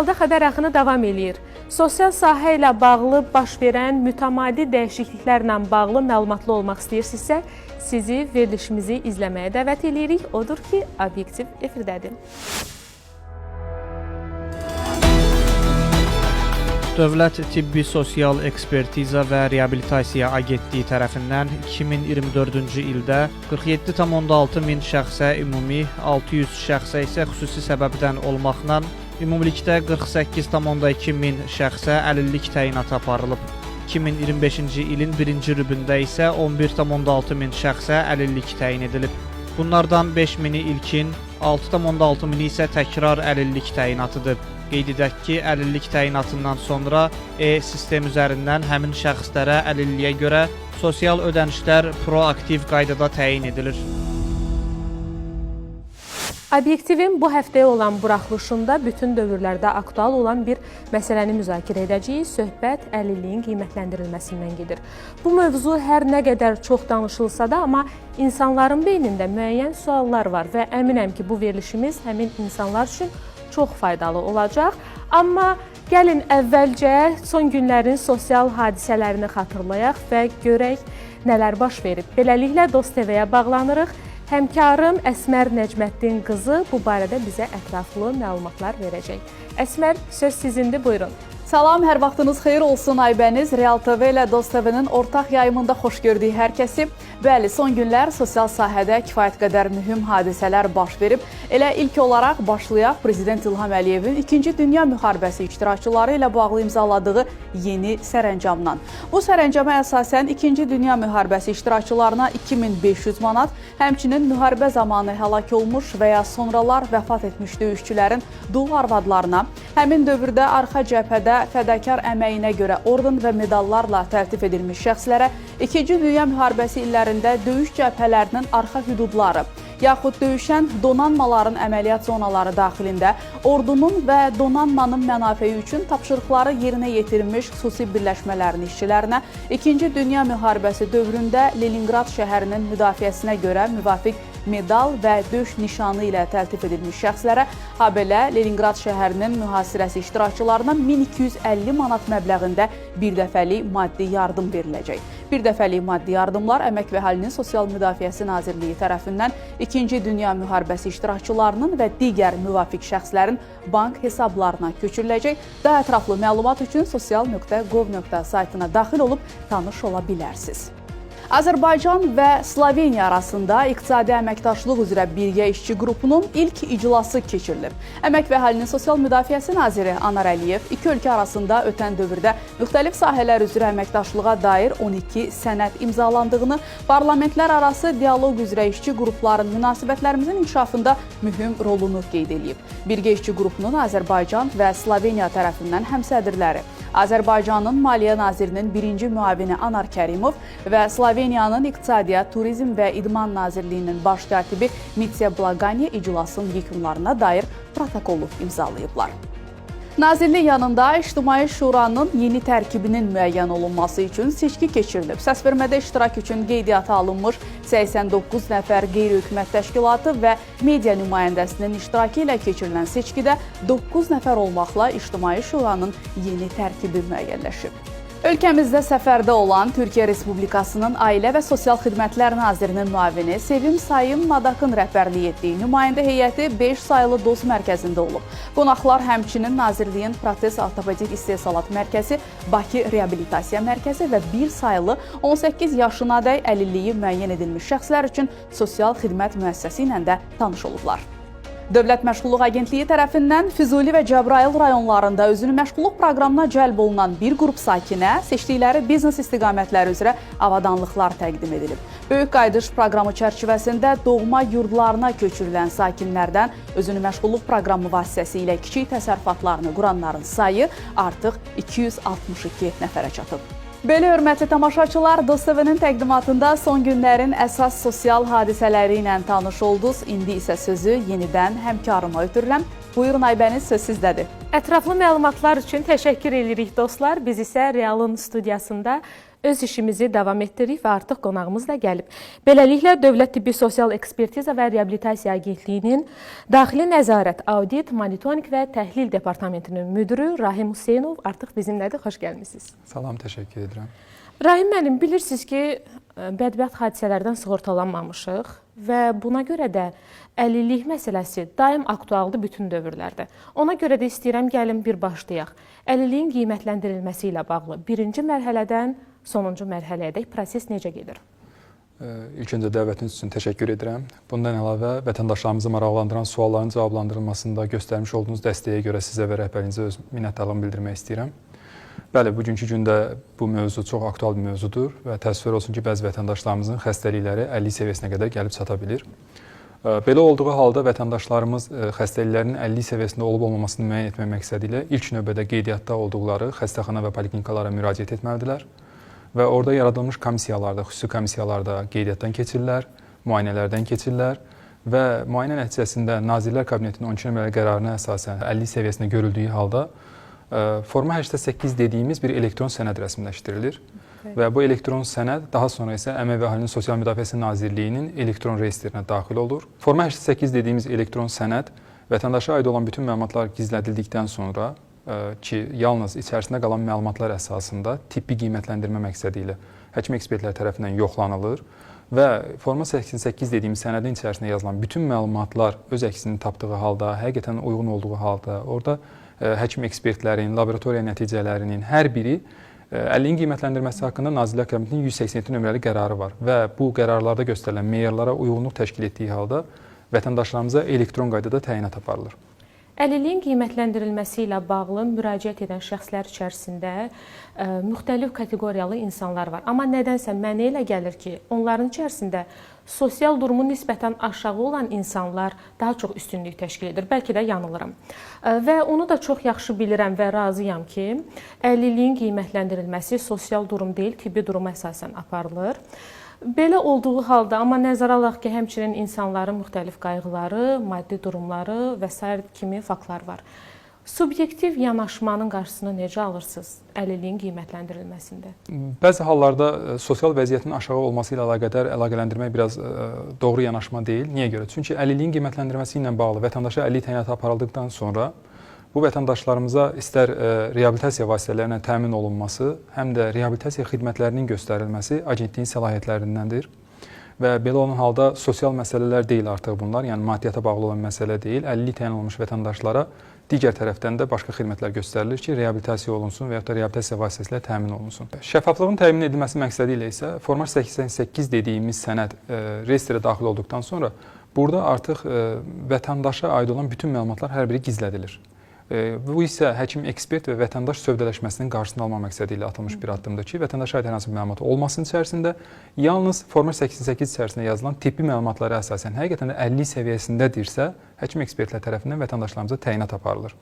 Realda xəbər axını davam eləyir. Sosial sahə ilə bağlı baş verən mütəmadi dəyişikliklərlə bağlı məlumatlı olmaq istəyirsinizsə, sizi verilişimizi izləməyə dəvət edirik. Odur ki, Obyektiv efirdədir. Dövlət Tibbi Sosial Ekspertiza və Reabilitasiya Agentliyi tərəfindən 2024-cü ildə 47,6 min şəxsə ümumi, 600 şəxsə isə xüsusi səbəbdən olmaqla ümumilikdə 48,2 min şəxsə əlillik təyinatı aparılıb. 2025-ci ilin birinci rübündə isə 11,6 min şəxsə əlillik təyin edilib. Bunlardan 5 mini ilkin, 6,6 mini isə təkrar əlillik təyinatıdır. Qeyd edək ki, əlillik təyinatından sonra e-sistem üzərindən həmin şəxslərə əlilliyə görə sosial ödənişlər proaktiv qaydada təyin edilir. Obyektivin bu həftəyə olan buraxılışında bütün dövrlərdə aktual olan bir məsələni müzakirə edəcəyik. Söhbət əlilliyin qiymətləndirilməsindən gedir. Bu mövzu hər nə qədər çox danışılsa da, amma insanların beynində müəyyən suallar var və əminəm ki, bu verilişimiz həmin insanlar üçün çox faydalı olacaq. Amma gəlin əvvəlcə son günlərin sosial hadisələrini xatırlayaq və görək nələr baş verib. Beləliklə Dost TV-yə bağlanırıq. Həmkarım Əsmər Nəcməddin qızı bu barədə bizə ətraflı məlumatlar verəcək. Əsmər, söz sizindir, buyurun. Salam, hər vaxtınız xeyir olsun Aybəniz. Real TV ilə Dost TV-nin ortaq yayımında xoş gördük hər kəsi. Bəli, son günlər sosial sahədə kifayət qədər mühüm hadisələr baş verib. Elə ilk olaraq başlayaq Prezident İlham Əliyevin 2-ci Dünya müharibəsi iştirakçıları ilə bağlı imzaladığı yeni sərəncamdan. Bu sərəncama əsasən 2-ci Dünya müharibəsi iştirakçılarına 2500 manat, həmçinin müharibə zamanı həlak olmuş və ya sonralar vəfat etmiş döyüşçülərin dul arvadlarına, həmin dövrdə arxa cəbhədə fədakar əməyinə görə orden və medallarla təltif edilmiş şəxslərə 2-ci Dünya müharibəsi illərində döyüş cəbhələrinin arxa hüdudları, yaxud döyüşən donanmaların əməliyyat zonaları daxilində ordunun və donanmanın mənafeyi üçün tapşırıqları yerinə yetirilmiş xüsusi birləşmələrin işçilərinə 2-ci Dünya müharibəsi dövründə Leningrad şəhərinin müdafiəsinə görə müvafiq medal və döyüş nişanı ilə təltif edilmiş şəxslərə, habelə Leningrad şəhərinin mühasirəsi iştirakçılarına 1250 manat məbləğində birdəfəlik maddi yardım veriləcək. Birdəfəlik maddi yardımlar Əmək və Əhalinin Sosial Müdafiəsi Nazirliyi tərəfindən 2-ci Dünya müharibəsi iştirakçılarının və digər müvafiq şəxslərin bank hesablarına köçürüləcək. Daha ətraflı məlumat üçün sosial.gov.az saytına daxil olub tanış ola bilərsiniz. Azərbaycan və Sloveniya arasında iqtisadi əməkdaşlıq üzrə birgə işçi qrupunun ilk iclası keçirilib. Əmək və Əhalinin Sosial Müdafiəsi naziri Anar Əliyev iki ölkə arasında ötən dövrdə müxtəlif sahələr üzrə əməkdaşlığa dair 12 sənəd imzalandığını, parlamentlər arası dialoq üzrə işçi qrupların münasibətlərimizin inkişafında mühüm rolunu qeyd edib. Birgə işçi qrupunun Azərbaycan və Sloveniya tərəfindən həmsədrləri Azərbaycanın Maliyyə Nazirinin birinci müavini Anar Kərimov və Sloveniyanın İqtisadiyyat, Turizm və İdman Nazirliyinin baş katibi Mitya Blaganya iclasın yekunlarına dair protokolu imzalayıblar. Nazirlik yanında İctimai Şuranın yeni tərkibinin müəyyən olunması üçün seçki keçirilib. Səsvermədə iştirak üçün qeydiyyata alınmış 89 nəfər qeyri-hökumət təşkilatı və media nümayəndəsinin iştirakı ilə keçirilən seçkidə 9 nəfər olmaqla İctimai Şuranın yeni tərkibi müəyyənləşib. Ölkəmizdə səfərdə olan Türkiyə Respublikasının Ailə və Sosial Xidmətlər Nazirinin müavini Sevim Sayım Madakın rəhbərlik etdiyi nümayəndə heyəti 5 sayılı DOS mərkəzində olub. Qonaqlar həmçinin Nazirliyin Protez Ortopedik İstehsalat Mərkəzi, Bakı Reabilitasiya Mərkəzi və 1 sayılı 18 yaşınadək əlilliyi müəyyən edilmiş şəxslər üçün sosial xidmət müəssisəsi ilə də tanış olublar. Dövlət Məşğulluq Agentliyi tərəfindən Füzuli və Cəbrayıl rayonlarında özünü məşğulluq proqramına cəlb olunan bir qrup sakinə seçdikləri biznes istiqamətləri üzrə avadanlıqlar təqdim edilib. Böyük qayıdış proqramı çərçivəsində doğma yurdlarına köçürülən sakinlərdən özünü məşğulluq proqramı vasitəsilə kiçik təsərrüfatlarını quranların sayı artıq 262 nəfərə çatıb. Belə hörmətli tamaşaçılar, Dost TV-nin təqdimatında son günlərin əsas sosial hadisələri ilə tanış oldunuz. İndi isə sözü yenidən həmkarıma ötürürəm. Buyurun Aybəniz, söz sizdədir. Ətraflı məlumatlar üçün təşəkkür edirik dostlar. Biz isə Realın studiyasında öz işimizi davam etdiririk və artıq qonağımız da gəlib. Beləliklə, Dövlət Tibbi Sosial Ekspertiza və Reabilitasiya Agentliyinin Daxili Nəzarət, Audit, Monitorinq və Təhlil Departamentinin müdürü Rahim Hüseynov artıq bizimlədir. Xoş gəlmisiniz. Salam, təşəkkür edirəm. Rahim müəllim, bilirsiniz ki, bədbəxt hadisələrdən sığortalanmamışıq və buna görə də əlillik məsələsi daim aktualdır bütün dövrlərdə. Ona görə də istəyirəm gəlin bir başlayaq. Əlilliyin qiymətləndirilməsi ilə bağlı birinci mərhələdən sonuncu mərhələyədək proses necə gedir? İlk öncə dəvətiniz üçün təşəkkür edirəm. Bundan əlavə, vətəndaşlarımızı maraqlandıran sualların cavablandırılmasında göstərmiş olduğunuz dəstəyə görə sizə və rəhbərinizə öz minnətdarlığımı bildirmək istəyirəm. Bəli, bugünkü gündə bu mövzu çox aktual bir mövzudur və təəssüflər olsun ki, bəzi vətəndaşlarımızın xəstəlikləri 50 səviyyəsinə qədər gəlib çata bilir. Belə olduğu halda vətəndaşlarımız xəstəliklərinin 50 səviyyəsində olub-olmamasını müəyyən etmək məqsədi ilə ilk növbədə qeydiyyatda olduqları xəstəxana və poliklinikalara müraciət etməlidirlər və orada yaradılmış komissiyalarda, xüsusi komissiyalarda qeydiyyatdan keçirlər, müayinələrdən keçirlər və müayinə nəticəsində Nazirlər Kabinetinin 12 nömrəli qərarına əsasən 50 səviyyəsində görüldüyü halda Forma 88 dediyimiz bir elektron sənəd rəsmiləşdirilir və bu elektron sənəd daha sonra isə Əmək və Əhalinin Sosial Müdafiəsi Nazirliyinin elektron reyestrinə daxil olur. Forma 88 dediyimiz elektron sənəd vətəndaşa aid olan bütün məlumatlar gizlədildikdən sonra ki, yalnız içərisində qalan məlumatlar əsasında tibbi qiymətləndirmə məqsədi ilə həkim ekspertlər tərəfindən yoxlanılır və Forma 88 dediyimiz sənədin içərisində yazılan bütün məlumatlar öz əksini tapdığı halda, həqiqətən uyğun olduğu halda orada həkim ekspertlərin, laboratoriya nəticələrinin hər biri əlilliyin qiymətləndirməsi haqqında Nazirlər Kabinetinin 187 nömrəli qərarı var və bu qərarlarda göstərilən meyarlara uyğunluq təşkil etdiyi halda vətəndaşlarımıza elektron qaydada təyinat aparılır. Əlilliyin qiymətləndirilməsi ilə bağlı müraciət edən şəxslər içərisində müxtəlif kateqoriyalı insanlar var. Amma nədənsə mənə elə gəlir ki, onların içərisində sosial durumu nisbətən aşağı olan insanlar daha çox üstünlük təşkil edir. Bəlkə də yanılıram. Və onu da çox yaxşı bilirəm və razıyam ki, əlilliyin qiymətləndirilməsi sosial durum deyil, tibbi duruma əsasən aparılır. Belə olduğu halda, amma nəzərə alaq ki, həmçinin insanların müxtəlif qayğıları, maddi durumları və s. kimi faktlar var. Subyektiv yanaşmanın qarşısını necə alırsınız əlilliyin qiymətləndirilməsində? Bəzi hallarda sosial vəziyyətin aşağı olması ilə əlaqədar əlaqələndirmək biraz doğru yanaşma deyil. Niyə görə? Çünki əlilliyin qiymətləndirməsi ilə bağlı vətəndaşa əlillik təyinatı aparıldıqdan sonra bu vətəndaşlarımıza istər reabilitasiya vasitələrlə təmin olunması, həm də reabilitasiya xidmətlərinin göstərilməsi agentliyin səlahiyyətlərindəndir. Və belə olan halda sosial məsələlər deyil artıq bunlar, yəni maddiyyata bağlı olan məsələ deyil. Əlillik təyin olunmuş vətəndaşlara digər tərəfdən də başqa xidmətlər göstərilir ki, reabilitasiya olunsun və yaxud da reabilitasiya vasitəsilə təmin olunsun. Şəffaflığın təmin edilməsi məqsədi ilə isə Forma 88 dediyimiz sənəd reyestrə daxil olduqdan sonra burada artıq vətəndaşa aid olan bütün məlumatlar hər biri gizlədilir. Bu isə həkim ekspert və vətəndaş sövdələşməsinin qarşısını alma məqsədi ilə atılmış bir addımdır ki, vətəndaşa aid hər hansı bir məlumat olmasının içərisində yalnız Forma 88 içərisində yazılan tibbi məlumatlara əsasən həqiqətən də 50 səviyyəsindədirsə, həkim ekspertlər tərəfindən vətəndaşlarımıza təyinat aparılır.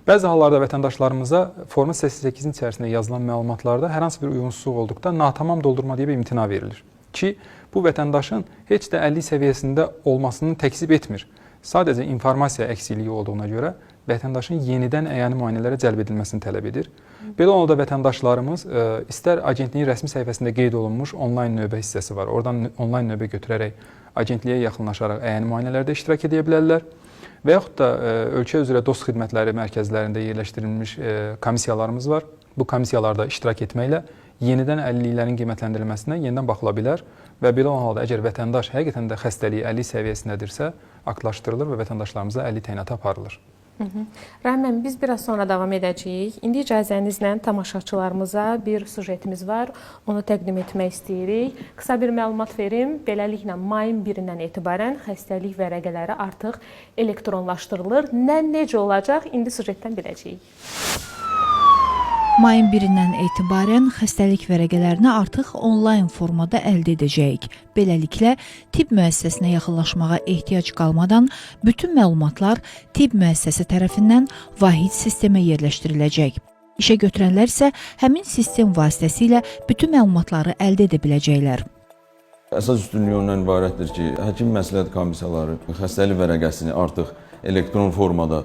Bəzi hallarda vətəndaşlarımıza Forma 88-in içərisində yazılan məlumatlarda hər hansı bir uyğunsuzluq olduqda natamam doldurma deyə bir imtina verilir ki, bu vətəndaşın heç də 50 səviyyəsində olmasını təkzib etmir. Sadəcə informasiya əksikliyi olduğuna görə vətəndaşın yenidən əyani müayinələrə cəlb edilməsini tələb edir. Belə olanda vətəndaşlarımız istər agentliyin rəsmi səhifəsində qeyd olunmuş onlayn növbə hissəsi var. Oradan onlayn növbə götürərək agentliyə yaxınlaşaraq əyani müayinələrdə iştirak edə bilərlər və yaxud da ölkə üzrə dost xidmətləri mərkəzlərində yerləşdirilmiş komissiyalarımız var. Bu komissiyalarda iştirak etməklə yenidən əlilliklərin qiymətləndirilməsinə yenidən baxıla bilər və belə olan halda əgər vətəndaş həqiqətən də xəstəliyi əlillik səviyyəsindədirsə, aktlaşdırılır və vətəndaşlarımıza əlillik təyinatı aparılır. Rəhmən, biz biraz sonra davam edəcəyik. İndi icazənizlə tamaşaçılarımıza bir sujetimiz var. Onu təqdim etmək istəyirik. Qısa bir məlumat verim. Beləliklə, mayın 1-dən etibarən xəstəlik vərəqələri artıq elektronlaşdırılır. Necə olacaq? İndi sujetdən biləcəyik. Mayın 1-dən etibarən xəstəlik vərəqələrini artıq onlayn formada əldə edəcəyik. Beləliklə, tibb müəssisəsinə yaxınlaşmağa ehtiyac qalmadan bütün məlumatlar tibb müəssisəsi tərəfindən vahid sistemə yerləşdiriləcək. İşə götürənlər isə həmin sistem vasitəsilə bütün məlumatları əldə edə biləcəklər. Əsas üstünlüyü ondan ibarətdir ki, həkim məsləhət komissiyaları xəstəlik vərəqəsini artıq elektron formada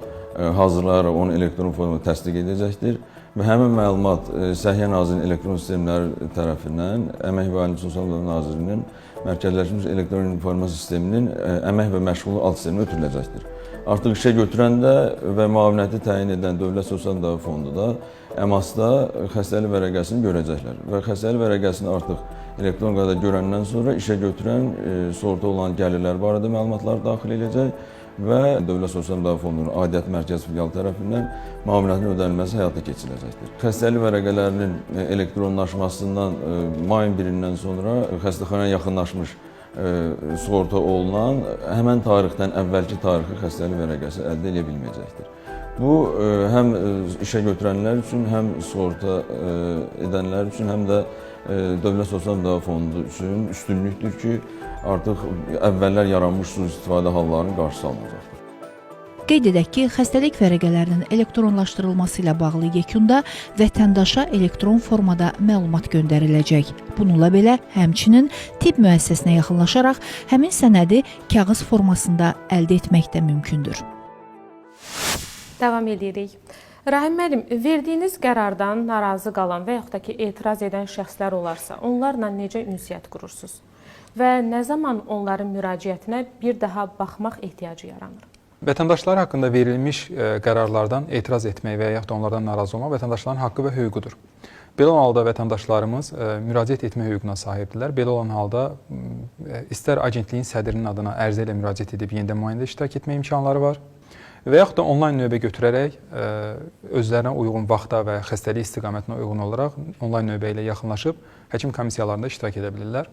hazırlayaraq onu elektron formada təsdiq edəcəkdir və həmin məlumat Səhiyyə Nazirliyinin elektron sistemləri tərəfindən Əmək və Ailə Sosial Müdafiə Nazirliyinin mərkəzləşmiş elektron informasiya sisteminin əmək və məşğulluq alt sisteminə ötürüləcəkdir. Artıq işə götürəndə və müavinəti təyin edən Dövlət Sosial Müdafiə Fondu da əmasda xəstəlik vərəqəsini görəcəklər və xəstəlik vərəqəsini artıq elektron qaydada görəndən sonra işə götürən sığorta olan gəlirlər barədə məlumatlar daxil edəcək və Dövlət Sosial Müdafiə Fondunun aidiyyət mərkəzi filialı tərəfindən müavinətin ödənilməsi həyata keçiriləcəkdir. Xəstəlik vərəqələrinin elektronlaşmasından mayın 1-dən sonra xəstəxanaya yaxınlaşmış sığorta olunan həmən tarixdən əvvəlki tarixi xəstəlik vərəqəsi əldə edə bilməyəcəkdir. Bu, həm işə götürənlər üçün, həm sığorta edənlər üçün, həm də Dövlət Sosial Müdafiə Fondu üçün üstünlükdür ki, artıq əvvəllər yaranmış sui-istifadə hallarının qarşısı alınacaqdır. Qeyd edək ki, xəstəlik vərəqələrinin elektronlaşdırılması ilə bağlı yekunda vətəndaşa elektron formada məlumat göndəriləcək. Bununla belə, həmçinin tibb müəssisəsinə yaxınlaşaraq həmin sənədi kağız formasında əldə etmək də mümkündür. Davam edirik. Rahim müəllim, verdiyiniz qərardan narazı qalan və yaxud da ki, etiraz edən şəxslər olarsa, onlarla necə ünsiyyət qurursunuz? Və nə zaman onların müraciətinə bir daha baxmaq ehtiyacı yaranır? Vətəndaşlar haqqında verilmiş qərarlardan etiraz etmək və yaxud da onlardan narazı olmaq vətəndaşların haqqı və hüququdur. Belə olan halda vətəndaşlarımız müraciət etmə hüququna sahibdirlər. Belə olan halda istər agentliyin sədrinin adına ərizə ilə müraciət edib yenidən müayinədə iştirak etmə imkanları var və yaxud da onlayn növbə götürərək özlərinə uyğun vaxta və xəstəlik istiqamətinə uyğun olaraq onlayn növbə ilə yaxınlaşıb həkim komissiyalarında iştirak edə bilirlər.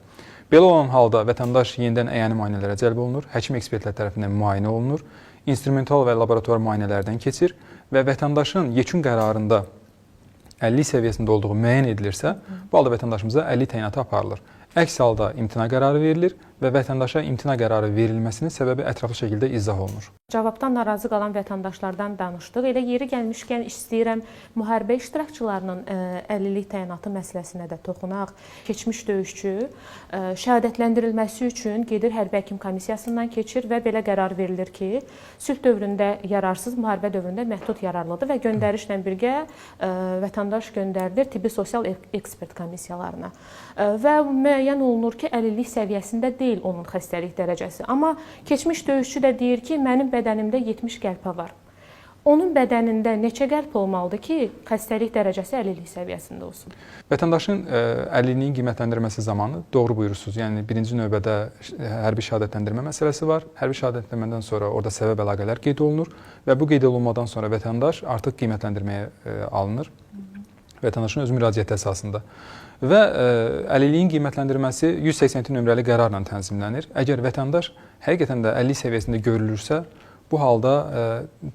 Belə olan halda vətəndaş yenidən əyani müayinələrə cəlb olunur, həkim ekspertlər tərəfindən müayinə olunur, instrumental və laborator müayinələrdən keçir və vətəndaşın yekun qərarında 50 səviyyəsində olduğu müəyyən edilirsə, bu halda vətəndaşımıza 50 təyinatı aparılır. Əks halda imtina qərarı verilir və vətəndaşa imtina qərarı verilməsinin səbəbi ətraflı şəkildə izah olunur. Cavabdan narazı qalan vətəndaşlardan danışdıq. Elə yeri gəlmişkən istəyirəm müharibə iştirakçılarının 50-lik təyinatı məsələsinə də toxunaq. Keçmiş döyüşçü şəhadətləndirilməsi üçün gedir hərbi həkim komissiyasından keçir və belə qərar verilir ki, sülh dövründə yararsız, müharibə dövründə məhdud yararlıdır və göndərişlə birgə vətəndaş göndərilir tibbi sosial ekspert komissiyalarına. Və müəyyən olunur ki, 50-lik səviyyəsində deyil onun xəstəlik dərəcəsi. Amma keçmiş döyüşçü də deyir ki, mənim bədənimdə 70 qəlpə var. Onun bədənində neçə qəlp olmalıdır ki, xəstəlik dərəcəsi 50-lik səviyyəsində olsun? Vətəndaşın 50-liyin qiymətləndirməsi zamanı doğru buyurursunuz. Yəni, birinci növbədə hərbi şəhadətləndirmə məsələsi var. Hərbi şəhadətlənmədən sonra orada səbəb əlaqələr qeyd olunur və bu qeyd olunmadan sonra vətəndaş artıq qiymətləndirməyə alınır. Vətəndaşın öz müraciəti əsasında. Və 50-liyin qiymətləndirməsi 182 nömrəli qərarla tənzimlənir. Əgər vətəndaş həqiqətən də 50 səviyyəsində görülürsə, bu halda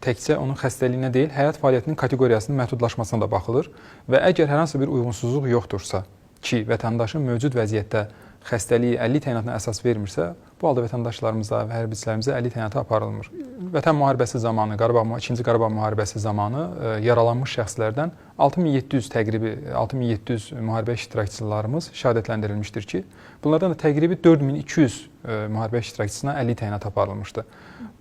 təkcə onun xəstəliyinə deyil, həyat fəaliyyətinin kateqoriyasının məhdudlaşmasına da baxılır və əgər hər hansı bir uyğunsuzluq yoxdursa ki, vətəndaşın mövcud vəziyyətdə xəstəliyi 50 təyinatına əsas vermirsə, bu halda vətəndaşlarımıza və hərbiçilərimizə 50 təyinatı aparılmır. Vətən müharibəsi zamanı, İkinci Qarabağ müharibəsi zamanı yaralanmış şəxslərdən 6700 təqribi 6700 müharibə iştirakçılarımız şəhadətləndirilmişdir ki, bunlardan da təqribi 4200 müharibə iştirakçısına 50 təyinat aparılmışdı.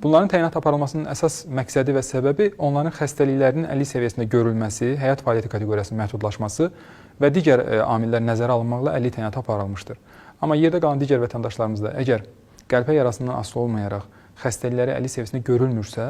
Bunların təyinat aparılmasının əsas məqsədi və səbəbi onların xəstəliklərinin 50 səviyyəsində görülməsi, həyat fəaliyyəti kateqoriyasının məhdudlaşması və digər amillər nəzərə alınmaqla 50 təyinat aparılmışdır. Amma yerdə qalan digər vətəndaşlarımız da əgər qəlpə yarasından asılı olmayaraq xəstəlikləri 50 səviyyəsində görülmürsə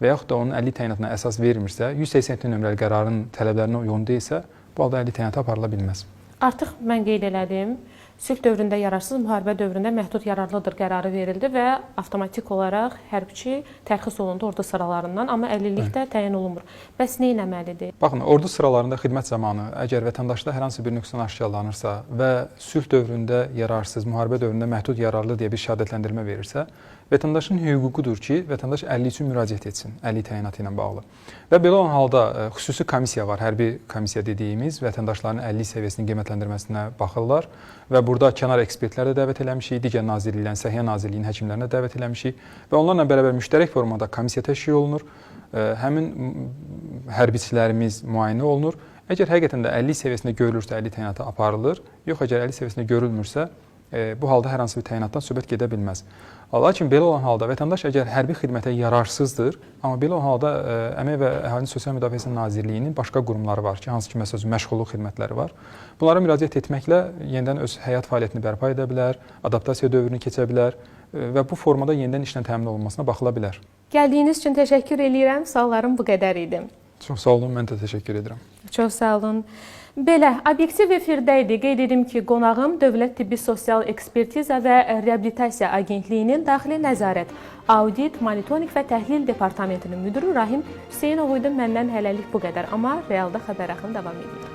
və yaxud da onun 50 təyinatına əsas verilmirsə, 182 nömrəli qərarın tələblərinə uyğun deyilsə, bu halda 50 təyinatı aparıla bilməz. Artıq mən qeyd elədim, sülh dövründə yararsız, müharibə dövründə məhdud yararlıdır qərarı verildi və avtomatik olaraq hərbiçi tərxis olundu ordu sıralarından, amma 50-likdə təyin olunmur. Bəs nə etməlidir? Baxın, ordu sıralarında xidmət zamanı əgər vətəndaşda hər hansı bir nöqsan aşkarlanırsa və sülh dövründə yararsız, müharibə dövründə məhdud yararlı deyə bir şəhadətləndirmə verirsə, vətəndaşın hüququdur ki, vətəndaş 50 üçün müraciət etsin, 50 təyinatı ilə bağlı. Və belə olan halda xüsusi komissiya var, hərbi komissiya dediyimiz, vətəndaşların 50 səviyyəsinin qiymətləndirməsinə baxırlar və burada kənar ekspertləri də dəvət eləmişik, digər nazirliklərin, Səhiyyə Nazirliyinin həkimlərini də dəvət eləmişik və onlarla bərabər müştərək formada komissiya təşkil olunur, həmin hərbiçilərimiz müayinə olunur. Əgər həqiqətən də 50 səviyyəsində görülürsə 50 təyinatı aparılır, yox əgər 50 səviyyəsində görülmürsə, Bu halda hər hansı bir təyinatdan söhbət gedə bilməz. Lakin belə olan halda vətəndaş əgər hərbi xidmətə yararsızdır, amma belə olan halda Əmək və Əhalinin Sosial Müdafiəsi Nazirliyinin başqa qurumları var ki, hansı ki, məsələn, məşğulluq xidmətləri var. Bunlara müraciət etməklə yenidən öz həyat fəaliyyətini bərpa edə bilər, adaptasiya dövrünü keçə bilər və bu formada yenidən işlə təmin olunmasına baxıla bilər. Gəldiyiniz üçün təşəkkür edirəm. Suallarım bu qədər idi. Çox sağ olun, mən də təşəkkür edirəm. Çox sağ olun. Belə, obyektiv efirdə idi. Qeyd edim ki, qonağım Dövlət Tibbi Sosial Ekspertiza və Reabilitasiya Agentliyinin Daxili Nəzarət, Audit, Monitorinq və Təhlil Departamentinin müdürü Rahim Hüseynov idi. Məndən hələlik bu qədər, amma realda xəbər axını davam edir.